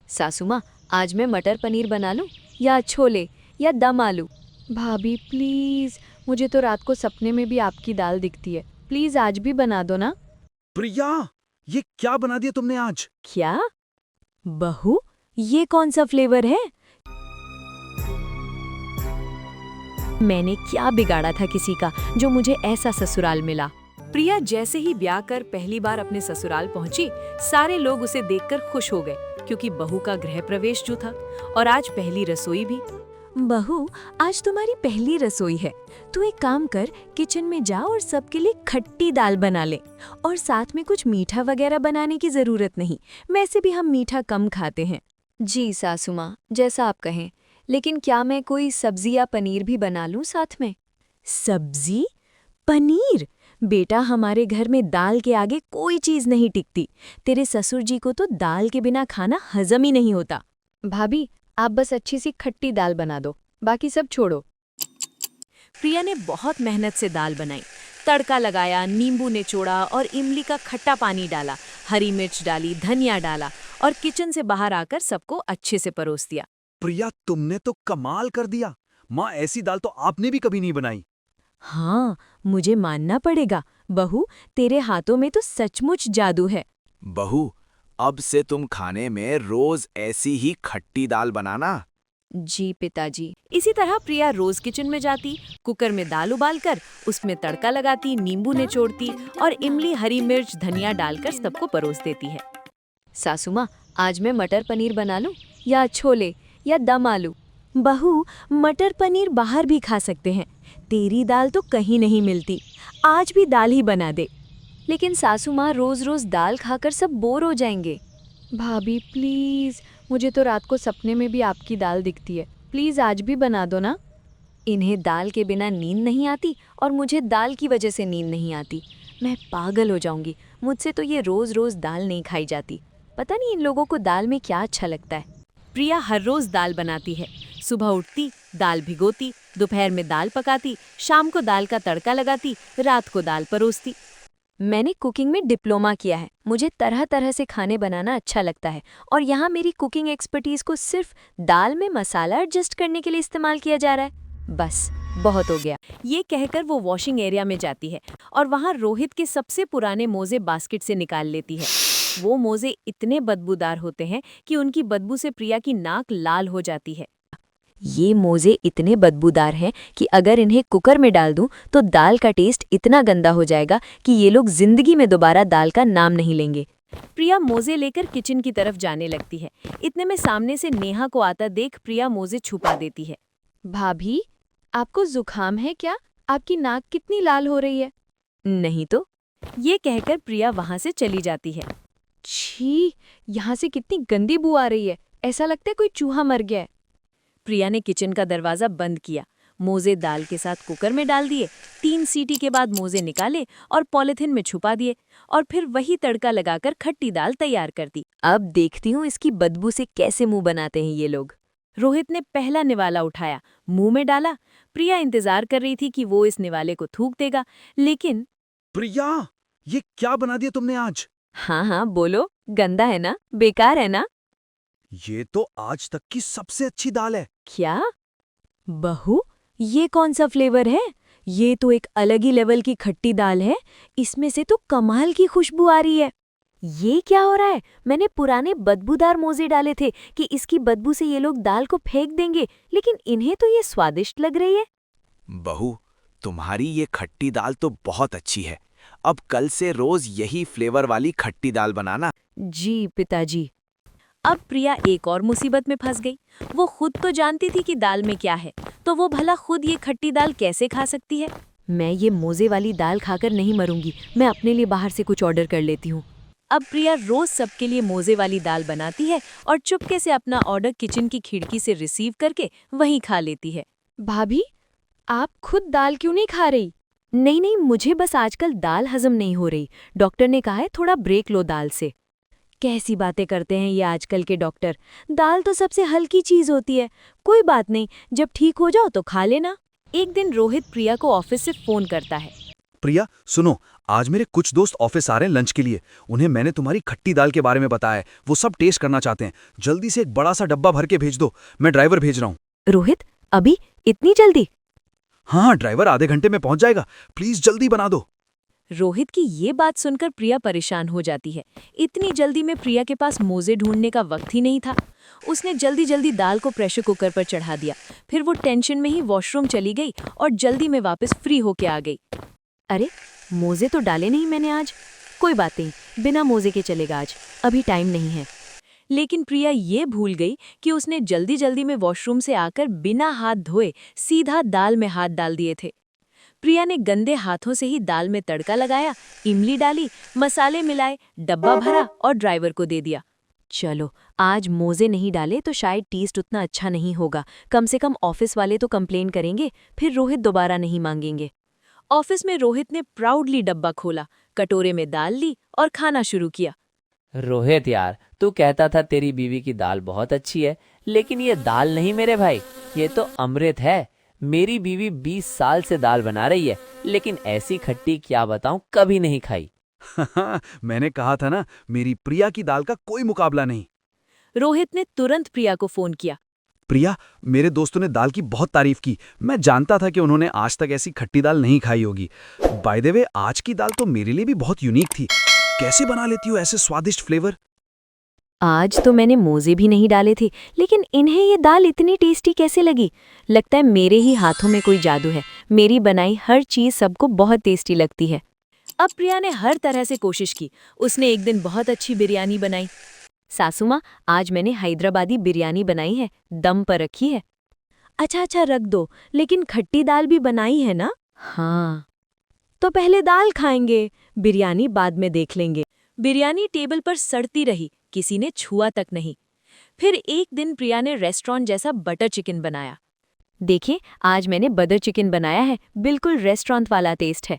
सासू माँ, आज मैं मटर पनीर बना लूं या छोले या दम आलू। भाभी प्लीज, मुझे तो रात को सपने में भी आपकी दाल दिखती है। प्लीज आज भी बना दो ना। प्रिया, ये क्या बना दिया तुमने आज? क्या? बहू, ये कौन सा फ्लेवर है? मैंने क्या बिगाड़ा था किसी का जो मुझे ऐसा ससुराल मिला। प्रिया जैसे ही ब्याह कर पहली बार अपने ससुराल पहुंची, सारे लोग उसे देखकर खुश हो गए क्योंकि बहू का गृह प्रवेश जो था और आज पहली रसोई भी। बहू, आज तुम्हारी पहली रसोई है। तू एक काम कर, किचन में जा और सबके लिए खट्टी दाल बना ले। और साथ में कुछ मीठा वगैरह बनाने की जरूरत नहीं, वैसे भी हम मीठा कम खाते हैं। जी सासू माँ, जैसा आप कहें। लेकिन क्या मैं कोई सब्जी या पनीर भी बना लूं साथ में? सब्जी? पनीर? बेटा, हमारे घर में दाल के आगे कोई चीज नहीं टिकती। तेरे ससुर जी को तो दाल के बिना खाना हजम ही नहीं होता। भाभी, आप बस अच्छी सी खट्टी दाल बना दो, बाकी सब छोड़ो। प्रिया ने बहुत मेहनत से दाल बनाई, तड़का लगाया, नींबू निचोड़ा और इमली का खट्टा पानी डाला, हरी मिर्च डाली, धनिया डाला और किचन से बाहर आकर सबको अच्छे से परोस दिया। प्रिया, तुमने तो कमाल कर दिया। माँ, ऐसी दाल तो आपने भी कभी नहीं बनाई। हाँ, मुझे मानना पड़ेगा। बहू, तेरे हाथों में तो सचमुच जादू है। बहू, अब से तुम खाने में रोज ऐसी ही खट्टी दाल बनाना। जी पिताजी। इसी तरह प्रिया रोज किचन में जाती, कुकर में दाल उबालकर उसमें तड़का लगाती, नींबू निचोड़ती और इमली, हरी मिर्च, धनिया डालकर सबको परोस देती है। सासू माँ, आज मैं मटर पनीर बना लूं या छोले या दम आलू? बहू, मटर पनीर बाहर भी खा सकते हैं, तेरी दाल तो कहीं नहीं मिलती। आज भी दाल ही बना दे। लेकिन सासू माँ, रोज रोज दाल खाकर सब बोर हो जाएंगे। भाभी प्लीज, मुझे तो रात को सपने में भी आपकी दाल दिखती है। प्लीज आज भी बना दो ना। इन्हें दाल के बिना नींद नहीं आती और मुझे दाल की वजह से नींद नहीं आती। मैं पागल हो जाऊंगी। मुझसे तो ये रोज रोज दाल नहीं खाई जाती। पता नहीं इन लोगों को दाल में क्या अच्छा लगता है। प्रिया हर रोज दाल बनाती है। सुबह उठती, दाल भिगोती, दोपहर में दाल पकाती, शाम को दाल का तड़का लगाती, रात को दाल परोसती। मैंने कुकिंग में डिप्लोमा किया है। मुझे तरह तरह से खाने बनाना अच्छा लगता है और यहाँ मेरी कुकिंग एक्सपर्टीज को सिर्फ दाल में मसाला एडजस्ट करने के लिए इस्तेमाल किया जा रहा है। बस, बहुत हो गया। ये कहकर वो वॉशिंग एरिया में जाती है और वहाँ रोहित के सबसे पुराने मोजे बास्केट से निकाल लेती है। वो मोजे इतने बदबूदार होते हैं कि उनकी बदबू से प्रिया की नाक लाल हो जाती है। ये मोजे इतने बदबूदार हैं कि अगर इन्हें कुकर में डाल दूं तो दाल का टेस्ट इतना गंदा हो जाएगा कि ये लोग जिंदगी में दोबारा दाल का नाम नहीं लेंगे। प्रिया मोजे लेकर किचन की तरफ जाने लगती है। इतने में सामने से नेहा को आता देख प्रिया मोजे छुपा देती है। भाभी, आपको जुकाम है क्या? आपकी नाक कितनी लाल हो रही है। नहीं तो, ये कहकर प्रिया वहां से चली जाती है। छी, यहाँ से कितनी गंदी बू आ रही है। ऐसा लगता है कोई चूहा मर गया है। प्रिया ने किचन का दरवाजा बंद किया, मोजे दाल के साथ कुकर में डाल दिए, 3 सीटी के बाद मोजे निकाले और पॉलिथिन में छुपा दिए और फिर वही तड़का लगाकर खट्टी दाल तैयार कर दी। अब देखती हूँ इसकी बदबू से कैसे मुंह बनाते हैं ये लोग। रोहित ने पहला निवाला उठाया, मुंह में डाला। प्रिया इंतजार कर रही थी कि वो इस निवाले को थूक देगा, लेकिन प्रिया, ये क्या बना दिया तुमने आज? हाँ हाँ बोलो, गंदा है ना, बेकार है ना? ये तो आज तक की सबसे अच्छी दाल है। क्या? बहू, ये कौन सा फ्लेवर है? ये तो एक अलग ही लेवल की खट्टी दाल है। इसमें से तो कमाल की खुशबू आ रही है। ये क्या हो रहा है? मैंने पुराने बदबूदार मोजे डाले थे कि इसकी बदबू से ये लोग दाल को फेंक देंगे, लेकिन इन्हें तो ये स्वादिष्ट लग रही है। बहू, तुम्हारी ये खट्टी दाल तो बहुत अच्छी है। अब कल से रोज यही फ्लेवर वाली खट्टी दाल बनाना। जी पिताजी। अब प्रिया एक और मुसीबत में फंस गई। वो खुद तो जानती थी कि दाल में क्या है, तो वो भला खुद ये खट्टी दाल कैसे खा सकती है? मैं ये मोजे वाली दाल खाकर नहीं मरूंगी। मैं अपने लिए बाहर से कुछ ऑर्डर कर लेती हूँ। अब प्रिया रोज सबके लिए मोजे वाली दाल बनाती है और चुपके से अपना ऑर्डर किचन की खिड़की से रिसीव करके वहीं खा लेती है। भाभी, आप खुद दाल क्यों नहीं खा रही? नहीं नहीं, मुझे बस आजकल दाल हजम नहीं हो रही। डॉक्टर ने कहा है थोड़ा ब्रेक लो दाल से। कैसी बातें करते हैं ये आजकल के डॉक्टर। दाल तो सबसे हल्की चीज होती है। कोई बात नहीं, जब ठीक हो जाओ तो खा लेना। एक दिन रोहित प्रिया को ऑफिस से फोन करता है। प्रिया सुनो, आज मेरे कुछ दोस्त ऑफिस आ रहे हैं लंच के लिए। उन्हें मैंने तुम्हारी खट्टी दाल के बारे में बताया है, वो सब टेस्ट करना चाहते हैं। जल्दी से एक बड़ा सा डब्बा भर के भेज दो, मैं ड्राइवर भेज रहा हूँ। रोहित, अभी इतनी जल्दी? हाँ, ड्राइवर आधे घंटे में पहुंच जाएगा, प्लीज जल्दी बना दो। रोहित की ये बात सुनकर प्रिया परेशान हो जाती है। इतनी जल्दी में प्रिया के पास मोजे ढूंढने का वक्त ही नहीं था। उसने जल्दी जल्दी दाल को प्रेशर कुकर पर चढ़ा दिया। फिर वो टेंशन में ही वॉशरूम चली गई और जल्दी में वापस फ्री होके आ गई। अरे, मोजे तो डाले नहीं मैंने आज। कोई बात नहीं, बिना मोजे के चलेगा आज, अभी टाइम नहीं है। लेकिन प्रिया ये भूल गई कि उसने जल्दी जल्दी में वॉशरूम से आकर बिना हाथ धोए सीधा दाल में हाथ डाल दिए थे। प्रिया ने गंदे हाथों से ही दाल में तड़का लगाया, इमली डाली, मसाले मिलाए, डब्बा भरा और ड्राइवर को दे दिया। चलो, आज मोजे नहीं डाले तो शायद टेस्ट उतना अच्छा नहीं होगा। कम से कम ऑफिस वाले तो कंप्लेन करेंगे, फिर रोहित दोबारा नहीं मांगेंगे। ऑफिस में रोहित ने प्राउडली डब्बा खोला, कटोरे में दाल ली और खाना शुरू किया। रोहित यार, तू कहता था तेरी बीवी की दाल बहुत अच्छी है, लेकिन ये दाल नहीं मेरे भाई, ये तो अमृत है। मेरी बीवी 20 साल से दाल बना रही है, लेकिन ऐसी खट्टी क्या बताऊं, कभी नहीं खाई। मैंने कहा था ना, मेरी प्रिया की दाल का कोई मुकाबला नहीं। रोहित ने तुरंत प्रिया को फोन किया। प्रिया, मेरे दोस्तों ने दाल की बहुत तारीफ की। मैं जानता था कि उन्होंने आज तक ऐसी खट्टी दाल नहीं खाई होगी। बाय द वे, आज की दाल तो मेरे लिए भी बहुत यूनिक थी। कैसे बना लेती हो ऐसे स्वादिष्ट फ्लेवर? आज तो मैंने मोजे भी नहीं डाले थे, लेकिन इन्हें ये दाल इतनी टेस्टी कैसे लगी? लगता है मेरे ही हाथों में कोई जादू है। मेरी बनाई हर चीज सबको बहुत टेस्टी लगती है। अब प्रिया ने हर तरह से कोशिश की। उसने एक दिन बहुत अच्छी बिरयानी बनाई। सासू माँ, आज मैंने हैदराबादी बिरयानी बनाई है, दम पर रखी है। अच्छा रख दो, लेकिन खट्टी दाल भी बनाई है ना? हाँ। तो पहले दाल खाएंगे, बिरयानी बाद में देख लेंगे। बिरयानी टेबल पर सड़ती रही, किसी ने छुआ तक नहीं। फिर एक दिन प्रिया ने रेस्टोरेंट जैसा बटर चिकन बनाया। देखिए, आज मैंने बटर चिकन बनाया है, बिल्कुल रेस्टोरेंट वाला टेस्ट है।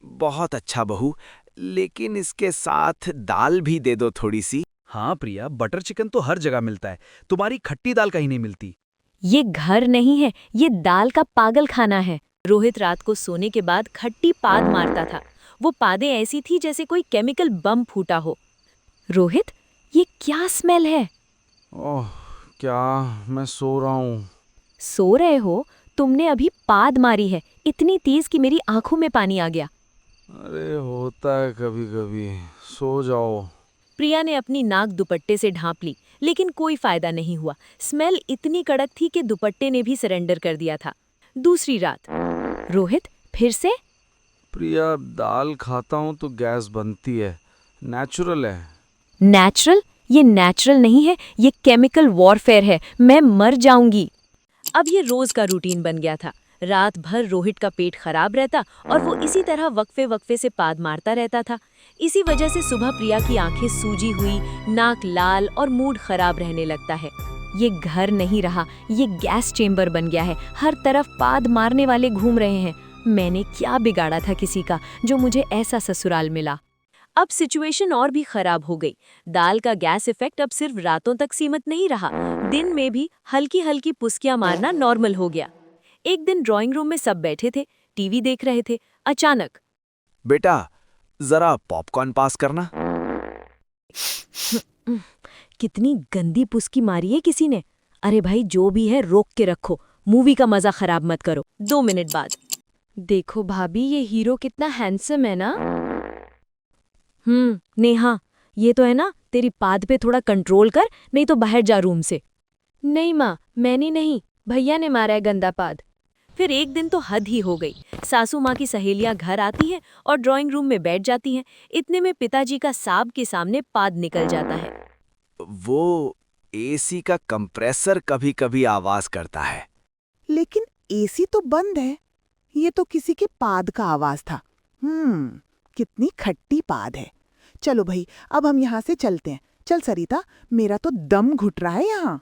बहुत अच्छा बहू, लेकिन इसके साथ दाल भी दे दो थोड़ी सी। हाँ प्रिया, बटर चिकन तो हर जगह मिलता है, तुम्हारी खट्टी दाल कहीं नहीं मिलती। ये घर नहीं है, ये दाल का पागल खाना है। रोहित रात को सोने के बाद खट्टी पाद मारता था। वो पादें ऐसी थी जैसे कोई केमिकल बम फूटा हो। रोहित, ये क्या स्मेल है? ओह, क्या मैं सो रहा हूँ। सो रहे हो? तुमने अभी पाद मारी है, इतनी तेज कि मेरी आंखों में पानी आ गया। अरे होता है कभी कभी, सो जाओ। प्रिया ने अपनी नाक दुपट्टे से ढांप ली, लेकिन कोई फायदा नहीं हुआ। स्मेल इतनी कड़क थी कि दुपट्टे ने भी सरेंडर कर दिया था। दूसरी रात। रोहित, फिर से? प्रिया, दाल खाता हूँ तो गैस बनती है, नेचुरल है। नेचुरल? ये नेचुरल नहीं है, ये केमिकल वॉरफेयर है। मैं मर जाऊंगी। अब ये रोज का रूटीन बन गया था। रात भर रोहित का पेट खराब रहता और वो इसी तरह वक्फे वक्फे से पाद मारता रहता था। इसी वजह से सुबह प्रिया की आंखें सूजी हुई, नाक लाल और मूड खराब रहने लगता है। ये घर नहीं रहा, ये गैस चेंबर बन गया है। हर तरफ पाद मारने वाले घूम रहे हैं। मैंने क्या बिगाड़ा था किसी का, जो मुझे ऐसा ससुराल मिला? अब सिचुएशन और भी खराब हो गई। दाल का गैस इफेक्ट अब सिर्फ रातों तक सीमित नहीं रहा, दिन में भी हल्की हल्की पुस्कियां मारना नॉर्मल हो गया। एक दिन ड्राइंग रूम में सब बैठे थे, टीवी देख रहे थे। अचानक, बेटा, जरा पॉपकॉर्न पास करना। कितनी गंदी पुस्की मारी है किसी ने। अरे भाई, जो भी है रोक के रखो, मूवी का मजा खराब मत करो। 2 मिनट बाद, देखो भाभी, ये हीरो कितना हैंडसम है ना। नेहा, ये तो है ना, तेरी पाद पे थोड़ा कंट्रोल कर, नहीं तो बाहर जा रूम से। नहीं माँ, मैंने नहीं, भैया ने मारा है गंदा पाद। फिर एक दिन तो हद ही हो गई। सासू माँ की सहेलियां घर आती हैं और ड्राइंग रूम में बैठ जाती हैं। इतने में पिताजी का साब के सामने पाद निकल जाता है। वो एसी का कंप्रेसर कभी कभी आवाज करता है। लेकिन एसी तो बंद है। ये तो किसी के पाद का आवाज था। कितनी खट्टी पाद है। चलो भाई, अब हम यहाँ से चलते हैं। चल सरिता, मेरा तो दम घुट रहा है यहाँ।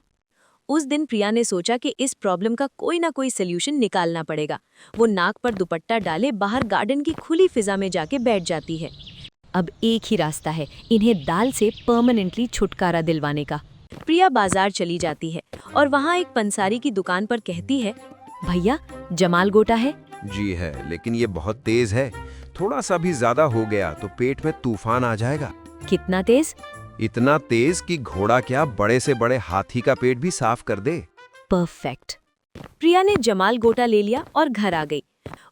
उस दिन प्रिया ने सोचा कि इस प्रॉब्लम का कोई ना कोई सल्यूशन निकालना पड़ेगा। वो नाक पर दुपट्टा डाले बाहर गार्डन की खुली फिजा में जाके बैठ जाती है। अब एक ही रास्ता है, इन्हें दाल से परमानेंटली छुटकारा दिलवाने का। प्रिया बाजार चली जाती है और वहाँ एक पंसारी की दुकान पर कहती है, भैया, जमाल गोटा है? जी है, लेकिन ये बहुत तेज है। थोड़ा सा भी ज्यादा हो गया तो पेट में तूफान आ जाएगा। कितना तेज? इतना तेज कि घोड़ा क्या बड़े से बड़े हाथी का पेट भी साफ कर दे। परफेक्ट। प्रिया ने जमाल गोटा ले लिया और घर आ गई।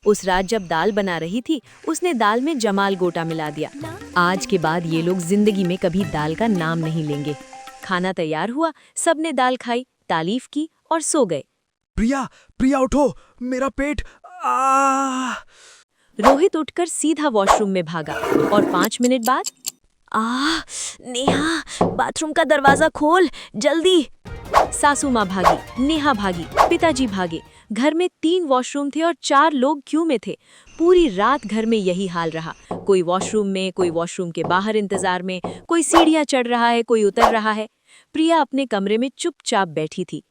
उस रात जब दाल बना रही थी, उसने दाल में जमाल गोटा मिला दिया। आज के बाद ये लोग जिंदगी में कभी दाल का नाम नहीं लेंगे। खाना तैयार हुआ, सबने दाल खाई, तारीफ की और सो गए। प्रिया, प्रिया उठो, मेरा पेट आ। रोहित उठकर सीधा वॉशरूम में भागा और 5 मिनट बाद, नेहा, बाथरूम का दरवाजा खोल, जल्दी। सासू माँ भागी, नेहा भागी, पिताजी भागे। घर में 3 वॉशरूम थे और 4 लोग क्यू में थे। पूरी रात घर में यही हाल रहा। कोई वॉशरूम में, कोई वॉशरूम के बाहर इंतजार में, कोई सीढ़ियाँ चढ़ रहा है, कोई उतर रहा है। प्रिया अपने कमरे में चुपचाप बैठी थी।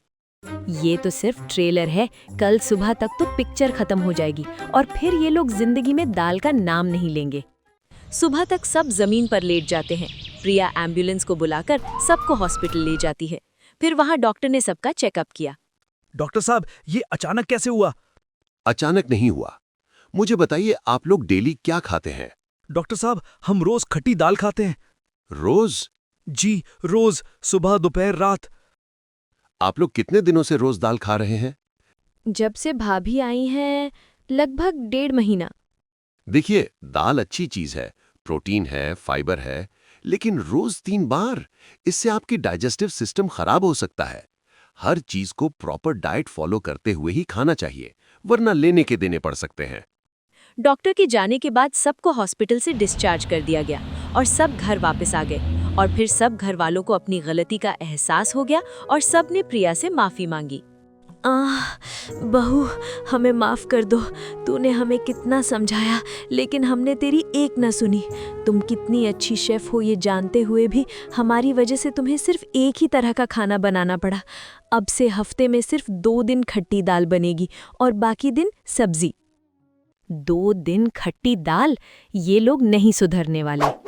ये तो सिर्फ ट्रेलर है, कल सुबह तक तो पिक्चर खत्म हो जाएगी और फिर ये लोग जिंदगी में दाल का नाम नहीं लेंगे। सुबह तक सब जमीन पर लेट जाते हैं। प्रिया एम्बुलेंस को बुलाकर सबको हॉस्पिटल ले जाती है। फिर वहाँ डॉक्टर ने सबका चेकअप किया। डॉक्टर साहब, ये अचानक कैसे हुआ? अचानक नहीं हुआ। मुझे बताइए, आप लोग डेली क्या खाते हैं? डॉक्टर साहब, हम रोज खट्टी दाल खाते हैं। रोज? जी, रोज, सुबह, दोपहर, रात। आप लोग कितने दिनों से रोज दाल खा रहे हैं? जब से भाभी आई हैं, लगभग 1.5 महीना। देखिए, दाल अच्छी चीज है, प्रोटीन है, फाइबर है, लेकिन रोज 3 बार, इससे आपकी डाइजेस्टिव सिस्टम खराब हो सकता है। हर चीज को प्रॉपर डाइट फॉलो करते हुए ही खाना चाहिए, वरना लेने के देने पड़ सकते हैं। डॉक्टर के जाने के बाद सबको हॉस्पिटल से डिस्चार्ज कर दिया गया और सब घर वापस आ गए। और फिर सब घर वालों को अपनी गलती का एहसास हो गया और सब ने प्रिया से माफी मांगी। बहू, हमें माफ कर दो। तूने हमें कितना समझाया, लेकिन हमने तेरी एक न सुनी। तुम कितनी अच्छी शेफ हो ये जानते हुए भी हमारी वजह से तुम्हें सिर्फ एक ही तरह का खाना बनाना पड़ा। अब से हफ्ते में सिर्फ 2 दिन खट्टी दाल बनेगी और बाकी दिन सब्जी। 2 दिन खट्टी दाल? ये लोग नहीं सुधरने वाले।